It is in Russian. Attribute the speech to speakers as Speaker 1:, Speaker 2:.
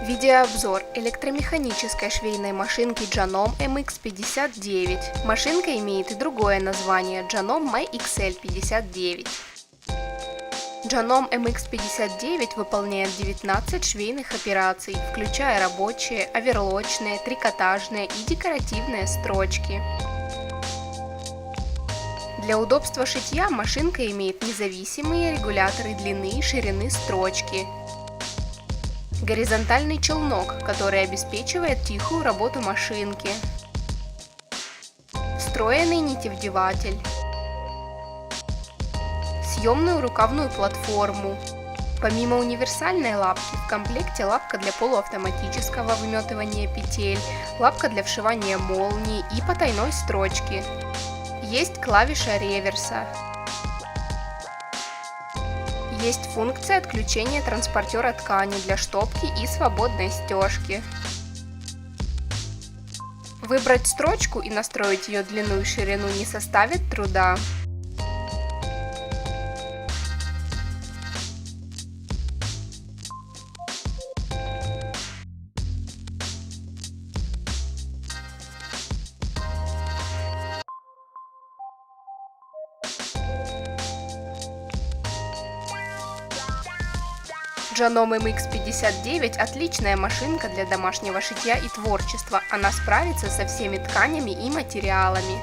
Speaker 1: Видеообзор электромеханической швейной машинки Janome MX59. Машинка имеет и другое название Janome MyXL59. Janome MX59 выполняет 19 швейных операций, включая рабочие, оверлочные, трикотажные и декоративные строчки. Для удобства шитья машинка имеет независимые регуляторы длины и ширины строчки. Горизонтальный челнок, который обеспечивает тихую работу машинки. Встроенный нитевдеватель. Съемную рукавную платформу. Помимо универсальной лапки, в комплекте лапка для полуавтоматического выметывания петель, лапка для вшивания молний и потайной строчки. Есть клавиша реверса. Есть функция отключения транспортера ткани для штопки и свободной стежки. Выбрать строчку и настроить ее длину и ширину не составит труда. Janome MX59 – отличная машинка для домашнего шитья и творчества. Она справится со всеми тканями и материалами.